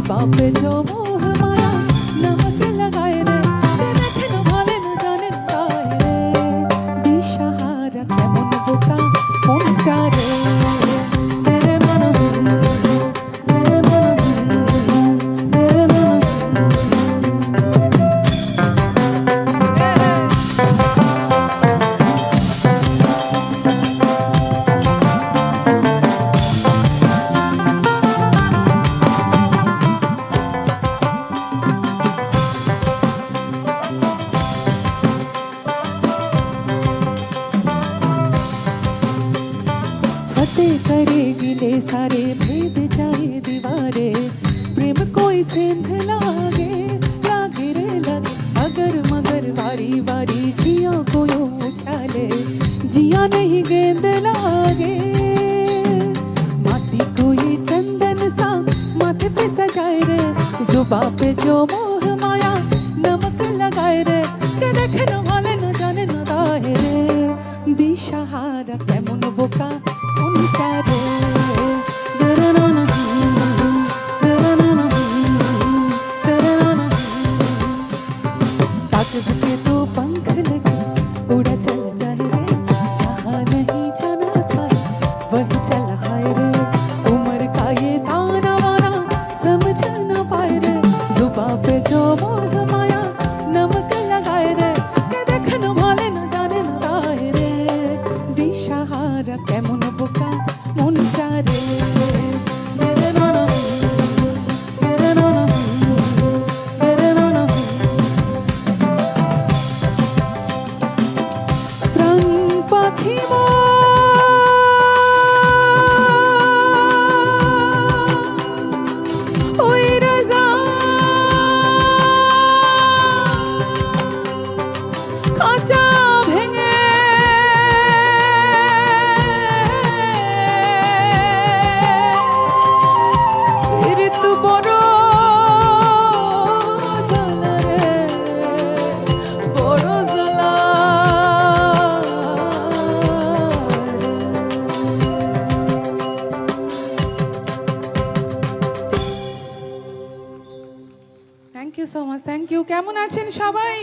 जुबां पे जो मोह माया नमक लगाए रे देखे न भाले न जाने न गाए रे दिशाहारा केमन बोका মনটা রে তেরে নানা তেরে নানা তেরে নানা फतेह करे गिले सारे भेद जाए दीवारे प्रेम कोई सेंध लागे लागे रे लगे अगर मगर वारी वारी जिया कोई उछाले जिया नहीं गेंद लागे माटी कोई चंदन सा माथे पे सजाए रे जुबां पे जो मोह माया नमक लगाए रे के देखे न वाले न जाने न दाए रे दिशाहारा केमन बोका उनका रे तेरे नाना तेरे नाना तेरे नाना कागज के तो पंख लगे उड़ा चल जाए रे जहाँ नहीं जाना था वही चला है रे उम्र का ये ताना वाना समझ न पाए रे जुबां पे जो मोह माया नमक लगाए रे के देखन वाले न जाने न आए रे दिशाहारा केमन बोका মনটা রে তেরে নানা তেরে নানা তেরে নানা প্রাণ পাখি ওই রাজা খাঁচা ভেঙে thank you so much thank you কেমন আছেন সবাই